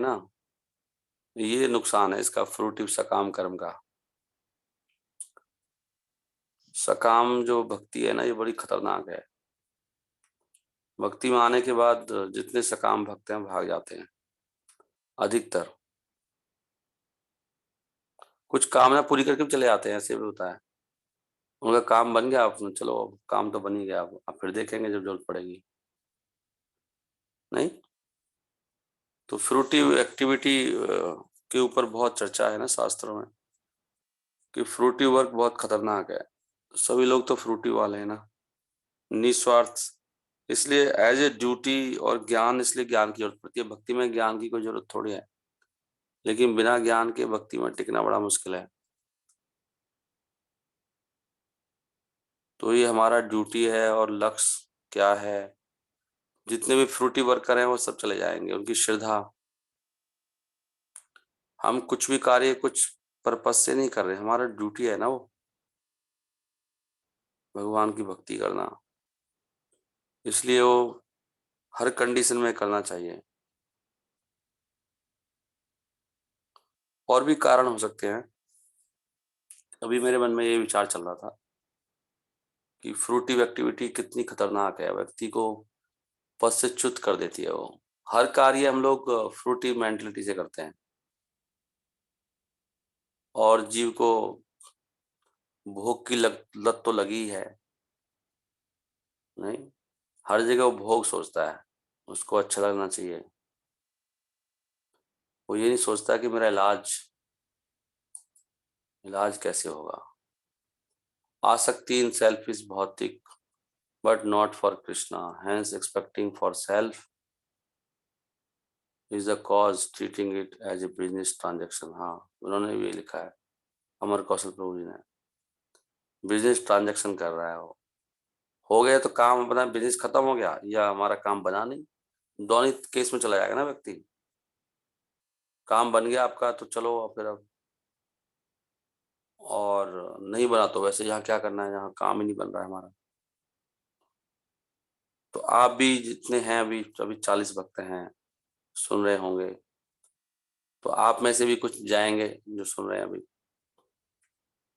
ना, ये नुकसान है इसका फ्रूटिव सकाम कर्म का। सकाम जो भक्ति है ना, ये बड़ी खतरनाक है। भक्ति में आने के बाद जितने सकाम भक्त हैं भाग जाते हैं अधिकतर। कुछ कामना पूरी करके भी चले जाते हैं, ऐसे भी होता है। उनका काम बन गया, अब चलो अब काम तो बन ही गया, अब फिर देखेंगे जब जरूरत पड़ेगी। नहीं तो फ्रूटिव एक्टिविटी के ऊपर बहुत चर्चा है ना शास्त्रों में, कि फ्रूटिव वर्क बहुत खतरनाक है। सभी लोग तो फ्रूटिव वाले हैं ना, निस्वार्थ। इसलिए एज ए ड्यूटी और ज्ञान, इसलिए ज्ञान की जरूरत पड़ती है। भक्ति में ज्ञान की कोई जरूरत थोड़ी है, लेकिन बिना ज्ञान के भक्ति में टिकना बड़ा मुश्किल है। तो ये हमारा ड्यूटी है और लक्ष्य क्या है। जितने भी फ्रूटी वर्कर हैं वो सब चले जाएंगे, उनकी श्रद्धा। हम कुछ भी कार्य कुछ पर्पस से नहीं कर रहे, हमारा ड्यूटी है ना वो, भगवान की भक्ति करना। इसलिए वो हर कंडीशन में करना चाहिए। और भी कारण हो सकते हैं। अभी मेरे मन में ये विचार चल रहा था कि फ्रूटिव एक्टिविटी कितनी खतरनाक है, व्यक्ति को पद से च्युत कर देती है वो। हर कार्य हम लोग फ्रूटिव मेंटलिटी से करते हैं, और जीव को भोग की लत तो लगी ही है। नहीं, हर जगह वो भोग सोचता है, उसको अच्छा लगना चाहिए। वो ये नहीं सोचता कि मेरा इलाज इलाज कैसे होगा। आसक्ति इन सेल्फ इज भौतिक but not for Krishna, hence expecting for self is the cause treating it as a business transaction. हाँ, उन्होंने भी लिखा है, अमर कौशल प्रभु जी ने। बिजनेस ट्रांजेक्शन कर रहा है वो। हो गया तो काम अपना, बिजनेस खत्म हो गया या हमारा काम बना नहीं, दोनों केस में चला जाएगा ना व्यक्ति। काम बन गया आपका तो चलो फिर अब, और नहीं बना तो वैसे यहाँ क्या करना है, यहाँ काम ही नहीं बन रहा है हमारा। तो आप भी जितने हैं, अभी अभी 40 भक्त हैं, सुन रहे होंगे, तो आप में से भी कुछ जाएंगे जो सुन रहे हैं अभी।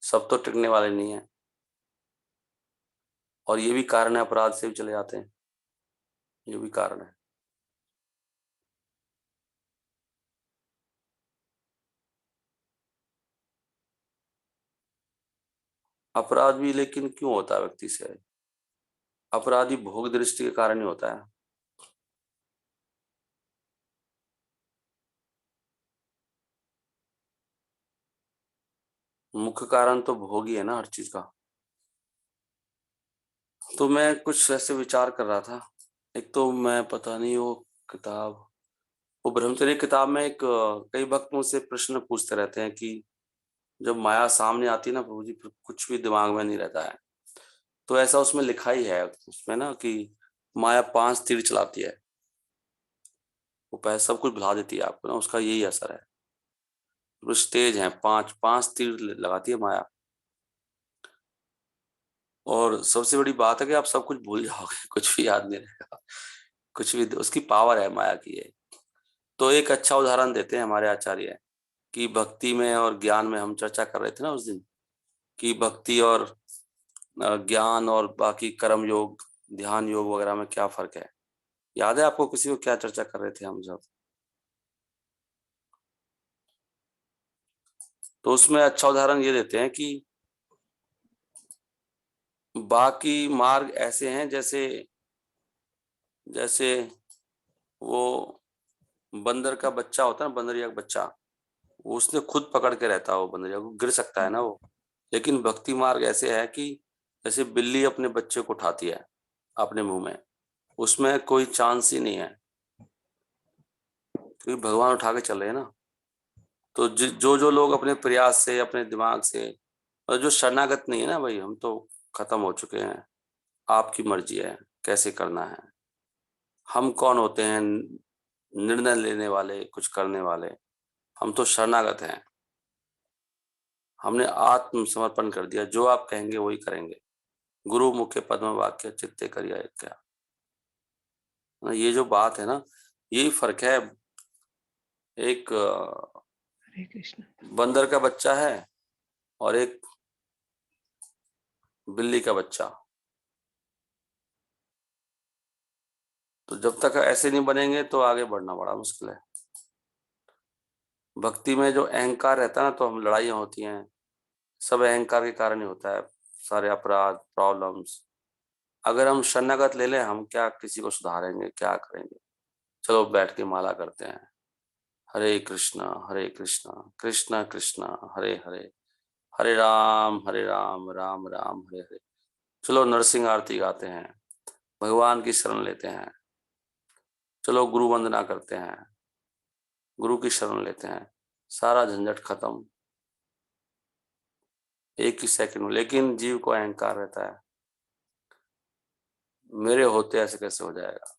सब तो टिकने वाले नहीं है, और ये भी कारण है अपराध से भी चले जाते हैं, ये भी कारण है। अपराध भी लेकिन क्यों होता है व्यक्ति से? अपराधी भोग दृष्टि के कारण ही होता है। मुख्य कारण तो भोग ही है ना हर चीज का। तो मैं कुछ ऐसे विचार कर रहा था। एक तो मैं पता नहीं वो किताब, वो ब्रह्मचर्य किताब में एक कई भक्त मुझसे प्रश्न पूछते रहते हैं कि जब माया सामने आती है ना प्रभु जी, फिर कुछ भी दिमाग में नहीं रहता है। तो ऐसा उसमें लिखा ही है उसमें ना, कि माया 5 तीर चलाती है। वो पहले सब कुछ भुला देती है आपको ना, उसका यही असर है। वो स्टेज है, 5 5 तीर लगाती है माया। और सबसे बड़ी बात है कि आप सब कुछ भूल जाओगे, कुछ भी याद नहीं रहेगा। कुछ भी, उसकी पावर है माया की है। तो एक अच्छा उदाहरण देते हैं हमारे आचार्य, कि भक्ति में और ज्ञान में हम चर्चा कर रहे थे ना उस दिन, कि भक्ति और ज्ञान और बाकी कर्म योग, ध्यान योग वगैरह में क्या फर्क है। याद है आपको किसी को क्या चर्चा कर रहे थे हम सब? तो उसमें अच्छा उदाहरण ये देते हैं कि बाकी मार्ग ऐसे हैं, जैसे जैसे वो बंदर का बच्चा होता है ना, बंदरिया का बच्चा, वो उसने खुद पकड़ के रहता है, वो बंदरिया को गिर सकता है ना वो। लेकिन भक्ति मार्ग ऐसे है कि जैसे बिल्ली अपने बच्चे को उठाती है अपने मुंह में, उसमें कोई चांस ही नहीं है, क्योंकि भगवान उठा के चल रहे हैं ना। तो जो जो लोग अपने प्रयास से, अपने दिमाग से, और जो शरणागत नहीं है ना, भाई हम तो खत्म हो चुके हैं, आपकी मर्जी है कैसे करना है। हम कौन होते हैं निर्णय लेने वाले, कुछ करने वाले? हम तो शरणागत हैं। हमने आत्मसमर्पण कर दिया, जो आप कहेंगे वही करेंगे। गुरु मुख्य पद्म वाक्य चित्ते करिया क्या। ये जो बात है ना, यही फर्क है। एक हरे कृष्ण। बंदर का बच्चा है और एक बिल्ली का बच्चा। तो जब तक ऐसे नहीं बनेंगे तो आगे बढ़ना बड़ा मुश्किल है। भक्ति में जो अहंकार रहता है ना, तो हम लड़ाइयाँ होती हैं, सब अहंकार के कारण ही होता है, सारे अपराध प्रॉब्लम्स। अगर हम शरणागत ले लें, हम क्या किसी को सुधारेंगे, क्या करेंगे। चलो बैठ के माला करते हैं, हरे कृष्णा कृष्ण कृष्ण हरे हरे, हरे राम राम राम हरे हरे। चलो नरसिंह आरती गाते हैं, भगवान की शरण लेते हैं। चलो गुरु वंदना करते हैं, गुरु की शरण लेते हैं, सारा झंझट खत्म एक ही सेकंड में। लेकिन जीव को अहंकार रहता है, मेरे होते ऐसे कैसे हो जाएगा।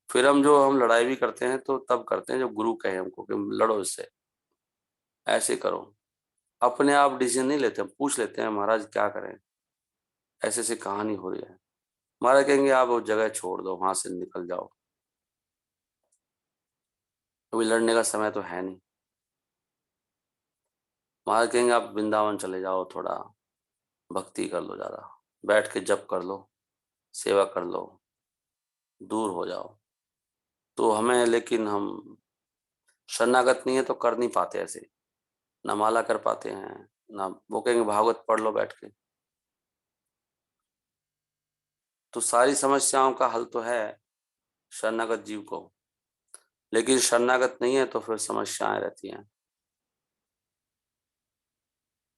फिर हम लड़ाई भी करते हैं तो तब करते हैं जब गुरु कहे हमको कि लड़ो इससे, ऐसे करो। अपने आप डिसीजन नहीं लेते, हम पूछ लेते हैं महाराज क्या करें, ऐसे ऐसी कहानी हो रही है। महाराज कहेंगे आप वो जगह छोड़ दो, वहां से निकल जाओ, अभी लड़ने का समय तो है नहीं। महाराज कहेंगे आप वृंदावन चले जाओ, थोड़ा भक्ति कर लो, ज्यादा बैठ के जप कर लो, सेवा कर लो, दूर हो जाओ। तो हमें, लेकिन हम शरणागत नहीं है तो कर नहीं पाते ऐसे, ना माला कर पाते हैं, ना वो कहेंगे भागवत पढ़ लो बैठ के। तो सारी समस्याओं का हल तो है शरणागत जीव को, लेकिन शरणागत नहीं है तो फिर समस्याएं रहती हैं।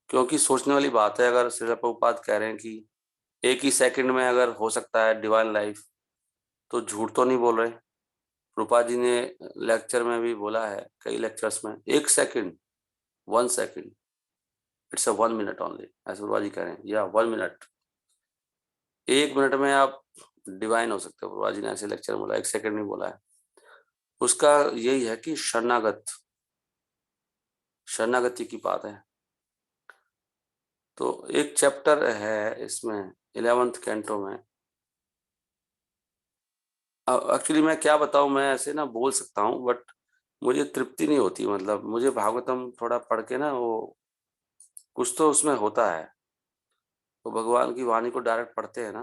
क्योंकि सोचने वाली बात है, अगर श्रील प्रभुपाद कह रहे हैं कि एक ही सेकंड में अगर हो सकता है डिवाइन लाइफ, तो झूठ तो नहीं बोल रहे। प्रभुपाद जी ने लेक्चर में भी बोला है, कई लेक्चर्स में, एक second, 1 second, it's a 1 minute only, ऐसे प्रभुपाद जी कह रहे हैं, या 1 मिनट, 1 मिनट में आप डिवाइन हो सकते हो। प्रभुपाद जी ने ऐसे लेक्चर में बोला, एक सेकंड नहीं बोला है। उसका यही है कि शरणागति की बात है। तो एक चैप्टर है इसमें, 11th कैंटो में। एक्चुअली मैं क्या बताऊं, मैं ऐसे ना बोल सकता हूँ बट मुझे तृप्ति नहीं होती। मतलब मुझे भागवतम थोड़ा पढ़ के ना, वो कुछ तो उसमें होता है, तो भगवान की वाणी को डायरेक्ट पढ़ते हैं ना,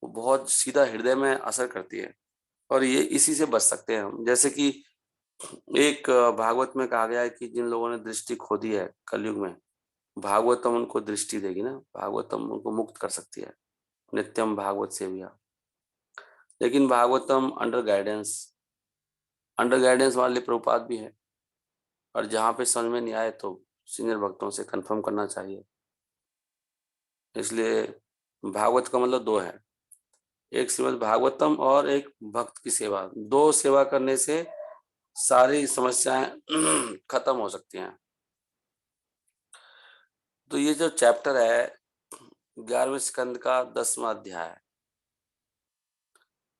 वो बहुत सीधा हृदय में असर करती है। और ये इसी से बच सकते हैं हम। जैसे कि एक भागवत में कहा गया है कि जिन लोगों ने दृष्टि खो दी है कलयुग में, भागवतम उनको दृष्टि देगी ना, भागवतम उनको मुक्त कर सकती है, नित्यम भागवत सेविया। लेकिन भागवतम अंडर गाइडेंस वाले प्रभुपाद भी है, और जहाँ पे समझ में नहीं आए तो सीनियर भक्तों से कंफर्म करना चाहिए। इसलिए भागवत का मतलब दो है, एक श्रीमद् भागवतम और एक भक्त की सेवा। दो सेवा करने से सारी समस्याएं खत्म हो सकती हैं। तो ये जो चैप्टर है 11वें स्कंद का 10वां अध्याय,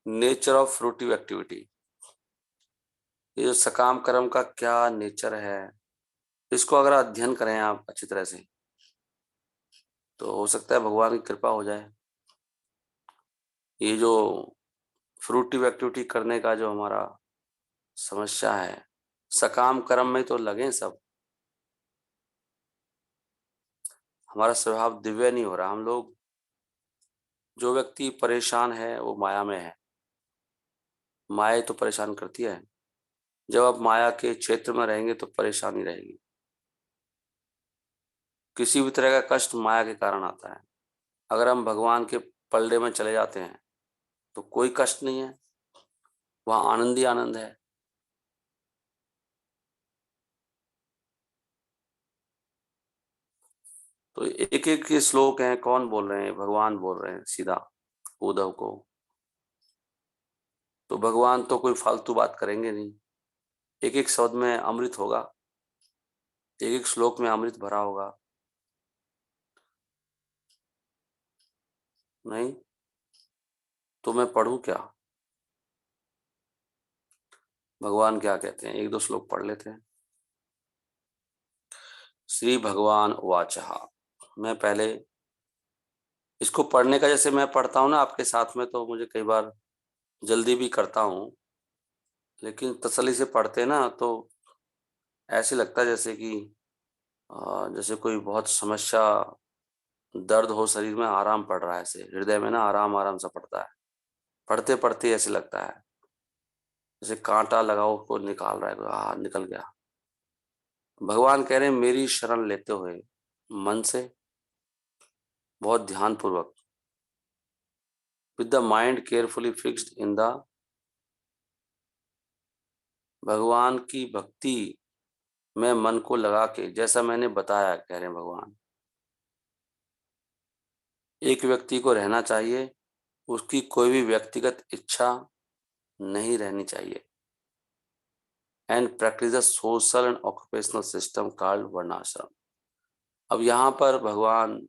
नेचर ऑफ फ्रूटिव एक्टिविटी, ये जो सकाम कर्म का क्या नेचर है, इसको अगर अध्ययन करें आप अच्छी तरह से, तो हो सकता है भगवान की कृपा हो जाए। ये जो फ्रूटिव एक्टिविटी करने का जो हमारा समस्या है, सकाम कर्म में तो लगे सब, हमारा स्वभाव दिव्य नहीं हो रहा। हम लोग, जो व्यक्ति परेशान है वो माया में है, माया तो परेशान करती है। जब आप माया के क्षेत्र में रहेंगे तो परेशानी रहेगी। किसी भी तरह का कष्ट माया के कारण आता है। अगर हम भगवान के पलड़े में चले जाते हैं तो कोई कष्ट नहीं है, वहां आनंद ही आनंद है। तो एक एक के श्लोक हैं, कौन बोल रहे हैं, भगवान बोल रहे हैं सीधा उद्धव को। तो भगवान तो कोई फालतू बात करेंगे नहीं, एक एक शब्द में अमृत होगा, एक एक श्लोक में अमृत भरा होगा। नहीं तो मैं पढ़ूं क्या, भगवान क्या कहते हैं, एक दो श्लोक पढ़ लेते हैं। श्री भगवान वाचः, मैं पहले इसको पढ़ने का जैसे मैं पढ़ता हूँ ना आपके साथ में, तो मुझे कई बार जल्दी भी करता हूँ, लेकिन तसल्ली से पढ़ते ना तो ऐसे लगता है जैसे कि जैसे कोई बहुत समस्या, दर्द हो शरीर में, आराम पड़ रहा है, ऐसे हृदय में ना आराम आराम सा पड़ता है। पढ़ते पढ़ते ऐसे लगता है जैसे कांटा लगाओ को निकाल रहा है, निकल गया। भगवान कह रहे हैं मेरी शरण लेते हुए मन से, बहुत ध्यान पूर्वक, with the mind carefully fixed in the, भगवान की भक्ति में मन को लगा के, जैसा मैंने बताया, कह रहे हैं भगवान, एक व्यक्ति को रहना चाहिए, उसकी कोई भी व्यक्तिगत इच्छा नहीं रहनी चाहिए। And practice the social and occupational system called वर्णाश्रम। अब यहाँ पर भगवान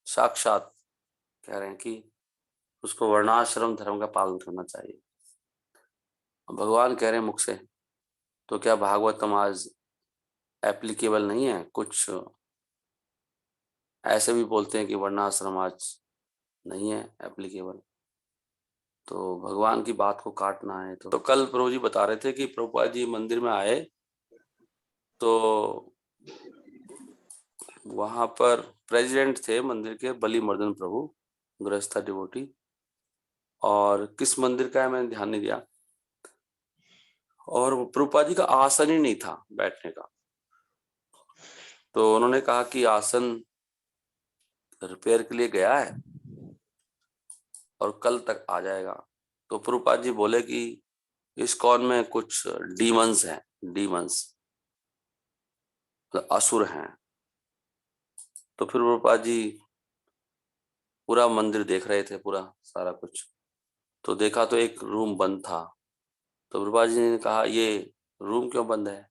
साक्षात कह रहे हैं कि उसको वर्णाश्रम धर्म का पालन करना चाहिए। भगवान कह रहे हैं मुख से, तो क्या भागवतम आज एप्लीकेबल नहीं है? कुछ ऐसे भी बोलते हैं कि वर्णाश्रम आज नहीं है एप्लीकेबल, तो भगवान की बात को काटना है। तो कल प्रभु जी बता रहे थे कि प्रभुपाद जी मंदिर में आए तो वहां पर प्रेसिडेंट थे मंदिर के, बलिमर्दन प्रभु, गृहस्था डिवोटी, और किस मंदिर का है मैंने ध्यान नहीं दिया, और प्रभुपाद जी का आसन ही नहीं था बैठने का। तो उन्होंने कहा कि आसन रिपेयर के लिए गया है और कल तक आ जाएगा। तो प्रभुपाद जी बोले कि इस्कॉन में कुछ डीमंस हैं, डीमंस असुर हैं। तो फिर प्रभुपाद जी पूरा मंदिर देख रहे थे, पूरा सारा कुछ, तो देखा तो एक रूम बंद था। तो प्रभुपाद जी ने कहा ये रूम क्यों बंद है?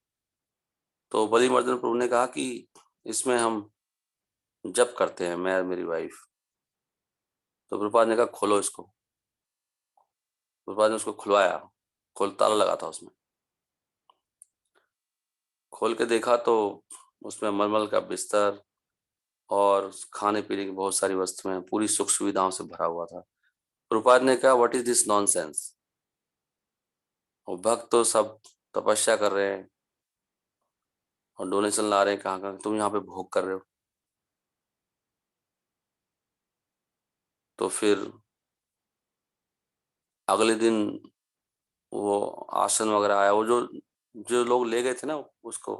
तो बलिमर्दन प्रभु ने कहा कि इसमें हम जप करते हैं, मैं और मेरी वाइफ। तो प्रभुपाद ने कहा खोलो इसको। प्रभुपाद ने उसको खुलवाया, ताला लगा था उसमें। खोल के देखा तो उसमें मलमल का बिस्तर और खाने पीने की बहुत सारी वस्तुएं, पूरी सुख सुविधाओं से भरा हुआ था। प्रभुपाद ने कहा व्हाट इज दिस नॉनसेंस? और भक्त तो सब तपस्या कर रहे हैं और डोनेशन ला रहे हैं, कहाँ कहाँ, तुम यहाँ पे भोग कर रहे हो। तो फिर अगले दिन वो आसन वगैरह आया, वो जो जो लोग ले गए थे ना उसको,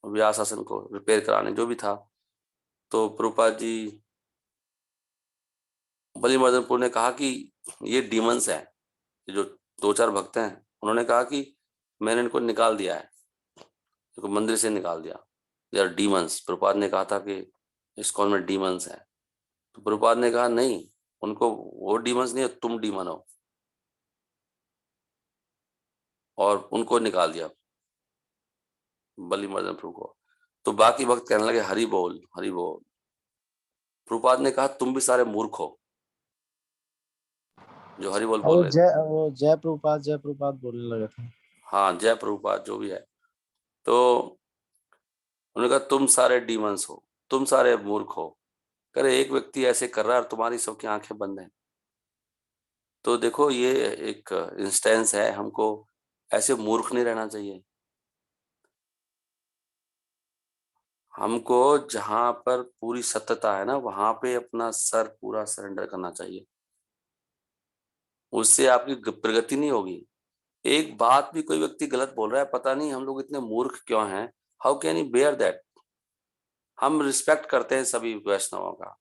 व्यास आसन को रिपेयर कराने, जो भी था। तो प्रभुपाद जी, बलिमर्दनपुर ने कहा कि ये डीमंस है, ये जो दो चार भक्त हैं, उन्होंने कहा कि मैंने इनको निकाल दिया है, इनको मंदिर से निकाल दिया, यार डीमंस। प्रभुपाद ने कहा था कि इस्कॉन में डीमंस है। तो प्रभुपाद ने कहा नहीं, उनको वो डीमंस नहीं है, तुम डीमन हो, और उनको निकाल दिया बलिमर्दन प्रभु को। तो बाकी भक्त कहने लगे हरि बोल हरि बोल। प्रभुपाद ने कहा तुम भी सारे मूर्ख हो जो हरि बोल बोल रहे थे। वो जय प्रभुपाद बोलने लगे थे। हाँ, जय प्रभुपाद जो भी है। तो उन्होंने कहा तुम सारे डीमंस हो, तुम सारे मूर्ख हो। करे एक व्यक्ति ऐसे कर रहा है और तुम्हारी सबकी आंखें बंद हैं। तो देखो ये एक इंस्टेंस है, हमको ऐसे मूर्ख नहीं रहना चाहिए। हमको जहां पर पूरी सत्यता है ना, वहां पे अपना सर पूरा सरेंडर करना चाहिए। उससे आपकी प्रगति नहीं होगी। एक बात भी कोई व्यक्ति गलत बोल रहा है, पता नहीं हम लोग इतने मूर्ख क्यों हैं, how can you bear that? हम रिस्पेक्ट करते हैं सभी वैष्णवों का,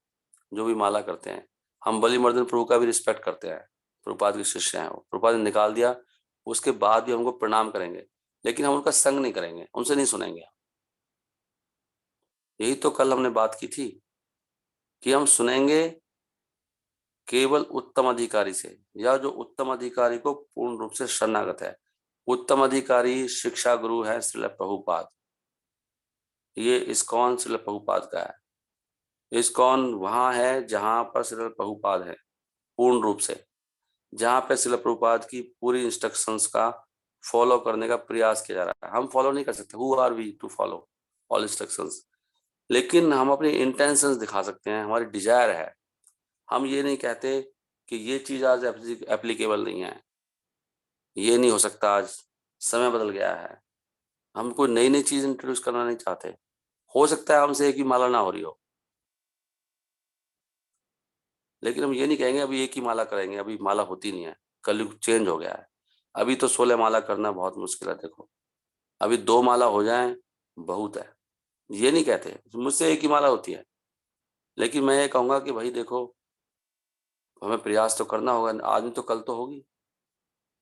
जो भी माला करते हैं। हम बलिमर्दन प्रभु का भी रिस्पेक्ट करते हैं, प्रभुपाद के शिष्य हैं वो। प्रभुपाद ने निकाल दिया, उसके बाद भी हमको प्रणाम करेंगे, लेकिन हम उनका संग नहीं करेंगे, उनसे नहीं सुनेंगे। यही तो कल हमने बात की थी कि हम सुनेंगे केवल उत्तम अधिकारी से, या जो उत्तम अधिकारी को पूर्ण रूप से शरणागत है। उत्तम अधिकारी शिक्षा गुरु है श्रील प्रभुपाद। ये इस्कॉन श्रील प्रभुपाद का है। इस्कॉन वहां है जहां पर श्रील प्रभुपाद है पूर्ण रूप से, जहां पे श्रील प्रभुपाद की पूरी इंस्ट्रक्शंस का फॉलो करने का प्रयास किया जा रहा है। हम फॉलो नहीं कर सकते, who are we to follow all instructions, लेकिन हम अपनी इंटेंशंस दिखा सकते हैं, हमारी डिजायर है हम ये नहीं कहते कि ये चीज़ आज एप्लीकेबल नहीं है, ये नहीं हो सकता आज, समय बदल गया है। हम कोई नई-नई चीज़ इंट्रोड्यूस करना नहीं चाहते। हो सकता है हमसे एक ही माला ना हो रही हो, लेकिन हम ये नहीं कहेंगे अभी एक ही माला करेंगे, अभी माला होती नहीं है, कलयुग चेंज हो गया है। अभी तो 16 माला करना बहुत मुश्किल है देखो, अभी 2 माला हो जाएँ, बहुत है। ये नहीं कहते, मुझसे एक ही माला होती है। लेकिन मैं ये कहूँगा कि भई देखो, हमें प्रयास तो करना होगा, आज नहीं तो कल तो होगी।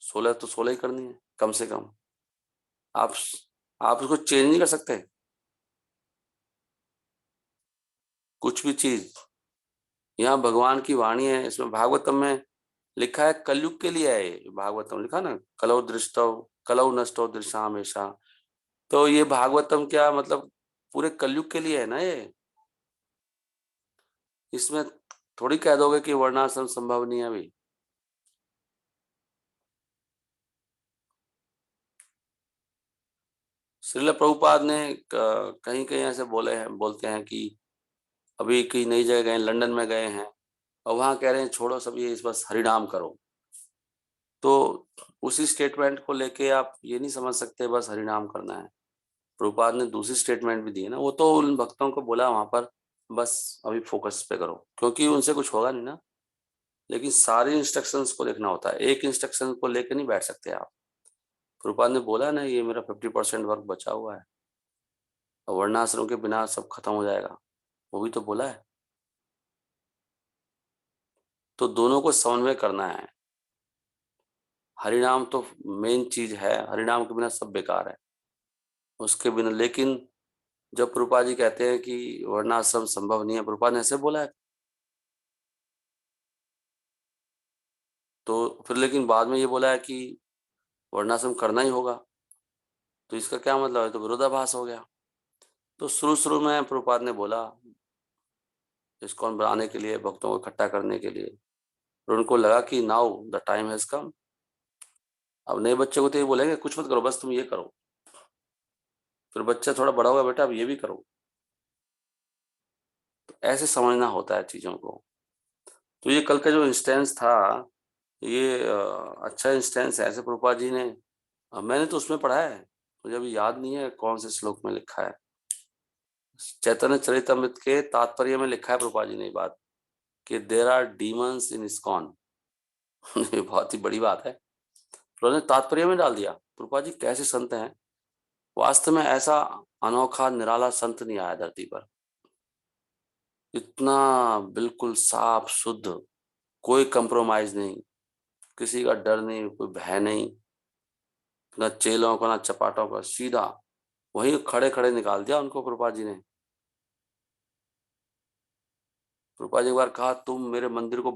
16 तो 16 ही करनी है, कम से कम। आप स आप उसको चेंज नहीं कर सकते, कुछ भी चीज़। यहाँ भगवान की वाणी है, इसमें भागवतम में लिखा है कलयुग के लिए है ये, भागवतम लिखा ना कलौ नष्टौ दृशाम एषा। तो ये भागवतम क्या मतलब पूरे कलयुग के लिए है ना ये। इसमें थोड़ी कह दोगे कि वर्णाश्रम संभव नहीं है अभी। श्रील प्रभुपाद ने कहीं-कहीं ऐसे बोलते हैं कि अभी कहीं नई जगह गए, लंदन में गए हैं और वहाँ कह रहे हैं छोड़ो सब ये इस बस हरिनाम करो। तो उसी स्टेटमेंट को लेके आप ये नहीं समझ सकते बस हरिनाम करना है। प्रभुपाद ने दूसरी स्टेटमेंट भी दी है ना, वो तो उन भक्तों को बोला वहाँ पर बस अभी फ़ोकस इस पे करो, क्योंकि उनसे कुछ होगा नहीं ना। लेकिन सारी इंस्ट्रक्शंस को देखना होता है, एक इंस्ट्रक्शन को लेके नहीं बैठ सकते आप। प्रभुपाद ने बोला ना ये मेरा 50% वर्क बचा हुआ है, और वर्णाश्रम के बिना सब खत्म हो जाएगा, वो भी तो बोला है। तो दोनों को समन्वय करना है। हरिनाम तो मेन चीज़ है, हरिनाम के बिना सब बेकार है। उसके बिना लेकिन जब प्रभुपाद जी कहते हैं कि वर्णाश्रम संभव नहीं है, प्रभुपाद ने ऐसे बोला है। तो फिर लेकिन बाद में ये बोला है कि वर्णाश्रम करना ही होगा, तो इसका क्या मतलब है? तो विरोधाभास हो गया। तो शुरू-शुरू में प्रभुपाद ने बोला, इस्कॉन बनाने के लिए, भक्तों को इकट्ठा करने के लिए, फिर उनको लगा कि now the time has come. अब नए बच्चे को तो ये बोलेंगे कुछ मत करो, बस तुम ये करो। फिर बच्चा थोड़ा बड़ा होगा, बेटा अब ये भी करो। तो ऐसे समझना होता है चीज़ों को। तो ये कल का जो इंस्टेंस था, ये अच्छा इंस्टेंस है, ऐसे प्रभुपाद जी ने मैंने तो उसमें पढ़ा है, मुझे अभी याद नहीं है कौन से श्लोक में लिखा है। चैतन्य चरितमृत के तात्पर्य में लिखा है प्रभुपाद जी ने ये बात कि there are demons in ISKCON. ये बहुत ही बड़ी बात है। उन्होंने तात्पर्य में डाल दिया। प्रभुपाद जी कैसे संत हैं? वास्तव में ऐसा अनोखा निराला संत नहीं आया धरती पर। इतना बिल्कुल साफ शुद्ध, कोई कंप्रोमाइज़ नहीं, किसी का डर नहीं, कोई भय नहीं, ना चेलों का, ना चपाटों का, सीधा वहीं खड़े-खड़े निकाल दिया उनको प्रभुपाद जी ने। प्रभुपाद जी एक बार कहा तुम मेरे मंदिर को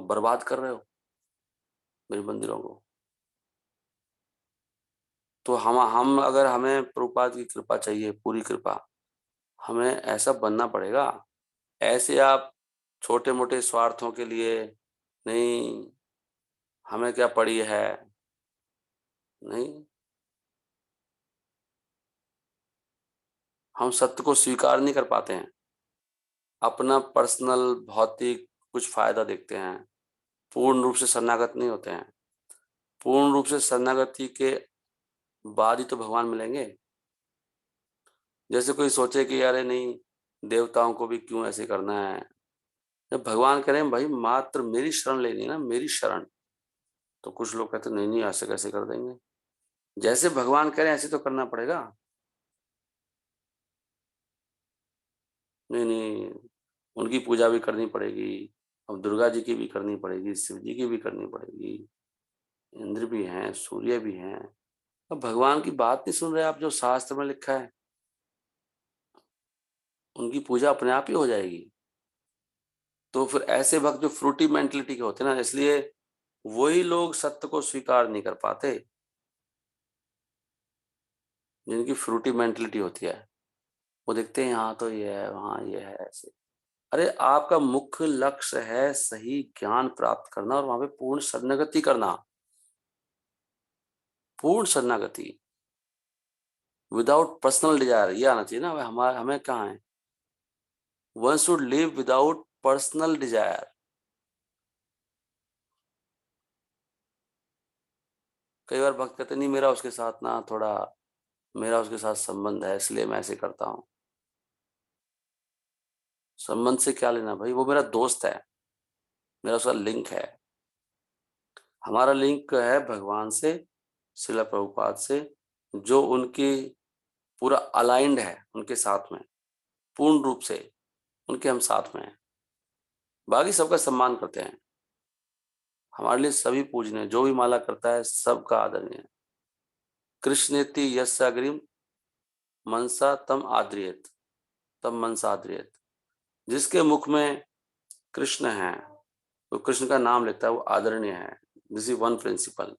बर्बाद कर रहे हो, मेरे मंदिरों को। तो हम अगर हमें प्रभुपाद की कृपा चाहिए, पूरी कृपा, हमें ऐसा बनना पड़ेगा। ऐसे आप छोटे-मोटे स्वार्थों के लिए नहीं, हमें क्या पड़ी है, नहीं, हम सत्य को स्वीकार नहीं कर पाते हैं। अपना पर्सनल भौतिक कुछ फ़ायदा देखते हैं, पूर्ण रूप से शरणागत नहीं होते हैं। पूर्ण रूप से शरणागति के बाद ही तो भगवान मिलेंगे। जैसे कोई सोचे कि अरे नहीं, देवताओं को भी क्यों ऐसे करना है? जब भगवान कह रहे हैं भाई मात्र मेरी शरण लेनी है ना, मेरी शरण, तो कुछ लोग कहते हैं नहीं-नहीं ऐसे कैसे कर देंगे? जैसे भगवान कह रहे हैं ऐसे तो करना पड़ेगा। नहीं-नहीं, उनकी पूजा भी करनी पड़ेगी, अब दुर्गा जी की भी करनी पड़ेगी, शिव जी की भी करनी पड़ेगी, इंद्र भी हैं, सूर्य भी हैं। अब भगवान की बात नहीं सुन रहे आप जो शास्त्र में लिखा है, उनकी पूजा अपने आप ही हो जाएगी। तो फिर ऐसे भक्त जो फ्रूटी मेंटालिटी के होते हैं ना, इसलिए वही लोग सत्य को स्वीकार नहीं कर पाते, जिनकी फ्रूटी मेंटालिटी होती है। वो देखते हैं यहाँ तो ये है, वहाँ ये है, ऐसे। अरे आपका मुख्य लक्ष्य है सही ज्ञान प्राप्त करना और वहाँ पे पूर्ण शरणागति करना, पूर्ण शरणागति, विदाउट पर्सनल डिज़ायर ये आना चाहिए ना, हमें कहाँ है? One should live without personal desire. कई बार भक्त कहते नहीं, मेरा उसके साथ ना थोड़ा मेरा उसके साथ संबंध है, इसलिए मैं ऐसे करता हूँ। संबंध से क्या लेना भाई, वो मेरा दोस्त है, मेरा उसका लिंक है। हमारा लिंक है भगवान से, शिला प्रभुपाद से, जो उनकी पूरा अलाइंड है उनके साथ में, पूर्ण रूप से उनके हम साथ में हैं। बाकी सबका सम्मान करते हैं, हमारे लिए सभी पूजनीय, जो भी माला करता है सबका आदरणीय है। कृष्णेति यस्य अग्रिम मनसा तम आद्रियत, तम मनसा आद्रियत। जिसके मुख में कृष्ण है, तो कृष्ण का नाम लेता है, वो आदरणीय है। This is one principle.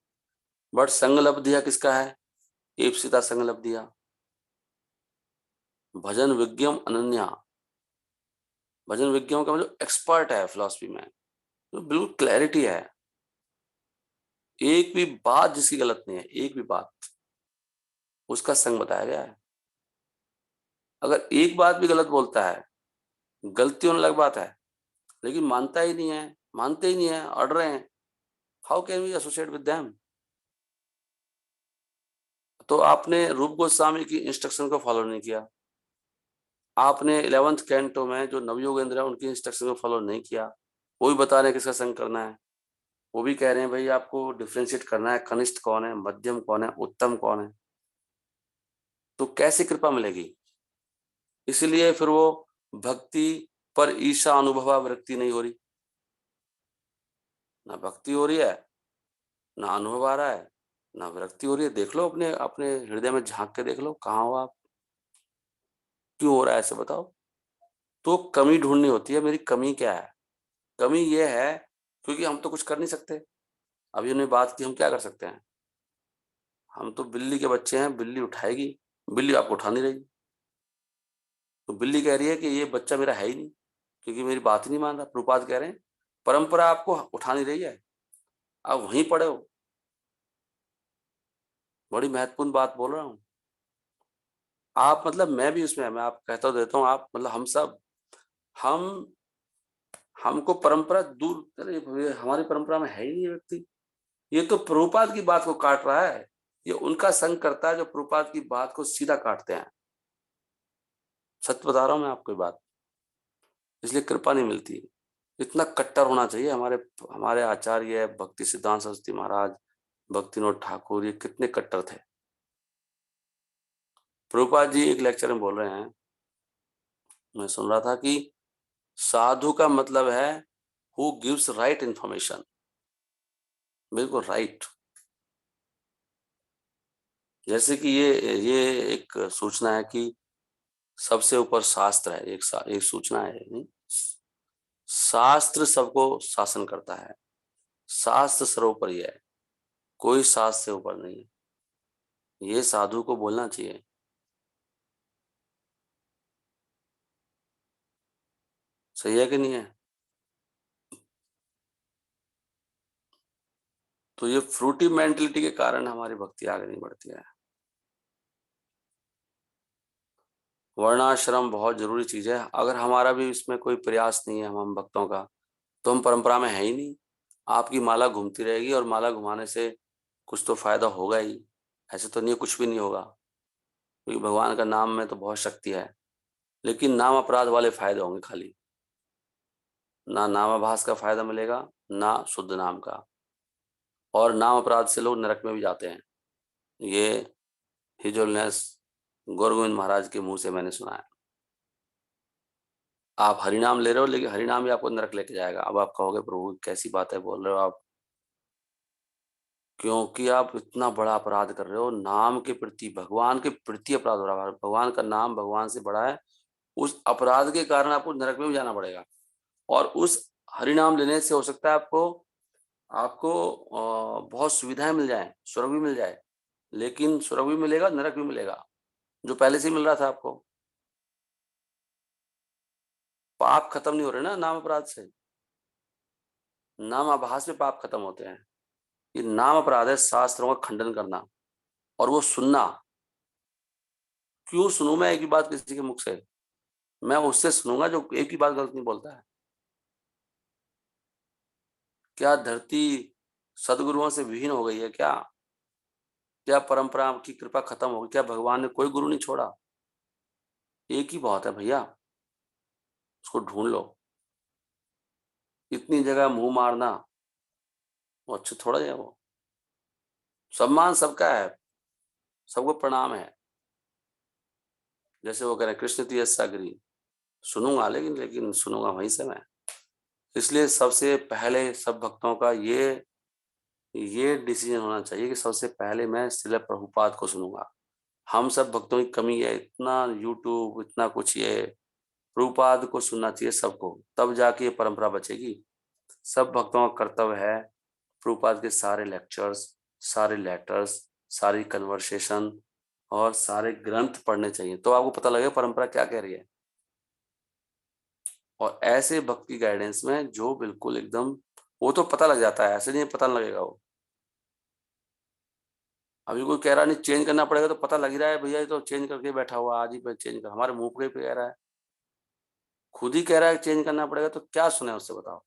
But संग लब्धिया किसका है? ईप्सिता संग लब्धिया। भजन विज्ञम अनन्या, भजन विज्ञम का मतलब एक्सपर्ट है फिलॉसफी में, तो बिल्कुल क्लैरिटी है, एक भी बात जिसकी गलत नहीं है, एक भी बात, उसका संग बताया गया है। अगर एक बात भी गलत बोलता है, गलती होने अलग बात है, लेकिन मानता ही नहीं है, मानते ही नहीं है, अड़ रहे हैं, how can we associate with them? तो आपने रूप गोस्वामी की इंस्ट्रक्शन को फॉलो नहीं किया, आपने 11th कैंटो में जो नवयोगेंद्र है उनकी इंस्ट्रक्शन को फॉलो नहीं किया। वो भी बता रहे हैं किसका संग करना है, वो भी कह रहे हैं भाई आपको डिफ्रेंशिएट करना है, कनिष्ठ कौन है, मध्यम कौन है, उत्तम कौन है, तो कैसे कृपा मिलेगी? इसलिए फिर वो भक्ति पर ईशा अनुभवा वृत्ति नहीं हो रही, ना भक्ति हो रही है, ना अनुभव आ रहा है, ना विरक्ति हो रही है। देख लो अपने अपने हृदय में झांक के देख लो, कहाँ हो आप, क्यों हो रहा है ऐसे बताओ। तो कमी ढूंढनी होती है, मेरी कमी क्या है? कमी ये है क्योंकि हम तो कुछ कर नहीं सकते। अभी उन्होंने बात की, हम क्या कर सकते हैं? हम तो बिल्ली के बच्चे हैं, बिल्ली उठाएगी, बिल्ली आपको उठा नहीं रही, तो बिल्ली कह रही है कि ये बच्चा मेरा है ही नहीं, क्योंकि मेरी बात ही नहीं मान रहा। प्रभुपाद कह रहे हैं परंपरा आपको उठा नहीं रही है, आप वहीं पड़े हो। बड़ी महत्वपूर्ण बात बोल रहा हूँ। आप मतलब मैं भी उसमें, मैं आप कहता देता हूँ, आप मतलब हम सब, हम हमको परंपरा दूर, अरे ये हमारी परंपरा में है ही नहीं ये व्यक्ति, ये तो प्रभुपाद की बात को काट रहा है। ये उनका संग करता है जो प्रभुपाद की बात को सीधा काटते हैं। सत्य बता रहा हूं मैं आपको ये बात, इसलिए कृपा नहीं मिलती। इतना कट्टर होना चाहिए। हमारे हमारे आचार्य भक्ति सिद्धांत सरस्वती महाराज, भक्तिनोद ठाकुर, ये कितने कट्टर थे। प्रभुपाद जी एक लेक्चर में बोल रहे हैं, मैं सुन रहा था कि साधु का मतलब है हु गिव्स राइट इंफॉर्मेशन, बिल्कुल राइट। जैसे कि ये एक सूचना है कि सबसे ऊपर शास्त्र है, एक सूचना है, नहीं? शास्त्र सबको शासन करता है, शास्त्र सर्वोपरि है, कोई शास्त्र से ऊपर नहीं है। ये साधु को बोलना चाहिए। सही है कि नहीं है? तो ये फ्रूटी मेंटलिटी के कारण हमारी भक्ति आगे नहीं बढ़ती है। वर्णाश्रम बहुत जरूरी चीज है। अगर हमारा भी इसमें कोई प्रयास नहीं है, हम भक्तों का, तो हम परंपरा में है ही नहीं। आपकी माला घूमती रहेगी और माला घुमाने से कुछ तो फायदा होगा ही, ऐसे तो नहीं कुछ भी नहीं होगा, क्योंकि भगवान का नाम में तो बहुत शक्ति है। लेकिन नाम अपराध वाले फायदे होंगे खाली, ना नामाभास का फायदा मिलेगा, ना शुद्ध नाम का। और नाम अपराध से लोग नरक में भी जाते हैं, ये हिजोलनेस गौरगोविंद महाराज के मुंह से मैंने सुना है। आप हरिनाम ले रहे हो, लेकिन हरिनाम ही आपको नरक लेके जाएगा। अब आप कहोगे प्रभु कैसी बात है बोल रहे हो आप, क्योंकि आप इतना बड़ा अपराध कर रहे हो, नाम के प्रति, भगवान के प्रति अपराध हो रहा है। भगवान का नाम भगवान से बड़ा है, उस अपराध के कारण आपको नरक में भी जाना पड़ेगा। और उस हरिनाम लेने से हो सकता है आपको आपको बहुत सुविधाएं मिल जाए, स्वर्ग भी मिल जाए, लेकिन स्वर्ग भी मिलेगा, नरक भी मिलेगा, जो पहले से ही मिल रहा था आपको। पाप खत्म नहीं हो रहे ना नाम अपराध से, नाम आभास में पाप खत्म होते हैं। ये नाम अपराध है शास्त्रों का खंडन करना, और वो सुनना। क्यों सुनूं मैं एक ही बात किसी के मुख से? मैं उससे सुनूंगा जो एक ही बात गलत नहीं बोलता है। क्या धरती सदगुरुओं से विहीन हो गई है क्या? क्या परंपरा की कृपा खत्म होगी? क्या भगवान ने कोई गुरु नहीं छोड़ा? एक ही बहुत है भैया, उसको ढूंढ लो। इतनी जगह मुंह मारना वो अच्छा थोड़ा है। वो सम्मान सबका है, सबको प्रणाम है। जैसे वो कह रहे हैं कृष्ण तीर्थ सागरी, सुनूंगा, लेकिन सुनूंगा वहीं से मैं। इसलिए सबसे पहले सब भक्तों का ये डिसीजन होना चाहिए कि सबसे पहले मैं श्रील प्रभुपाद को सुनूंगा। हम सब भक्तों की कमी है, इतना यूट्यूब, इतना कुछ, ये प्रभुपाद को सुनना चाहिए सबको, तब जाके ये परंपरा बचेगी। सब भक्तों का कर्तव्य है प्रभुपाद के सारे लेक्चर्स, सारे लेटर्स, सारी कन्वर्सेशन और सारे ग्रंथ पढ़ने चाहिए, तो आपको पता लगेगा परंपरा क्या कह रही है। और ऐसे भक्ति गाइडेंस में जो बिल्कुल एकदम, वो तो पता लग जाता है, ऐसे नहीं पता नहीं लगेगा वो। अभी कोई कह रहा नहीं चेंज करना पड़ेगा, तो पता लग ही रहा है भैया, ये तो चेंज करके बैठा हुआ, आज ही पे चेंज कर, हमारे मुंह पे कह रहा है, खुद ही कह रहा है चेंज करना पड़ेगा, तो क्या सुने उससे बताओ।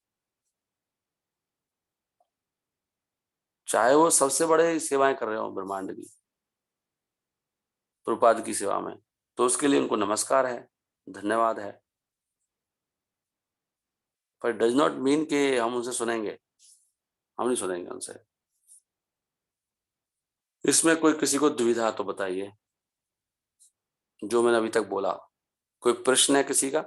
चाहे वो सबसे बड़े सेवाएं कर रहे हो ब्रह्मांड की, प्रभुपाद की सेवा में, तो उसके लिए उनको नमस्कार है, धन्यवाद है, पर डज नॉट मीन कि हम उनसे सुनेंगे, हम नहीं सुनेंगे उनसे। इसमें कोई किसी को दुविधा तो बताइए, जो मैंने अभी तक बोला। कोई प्रश्न है किसी का?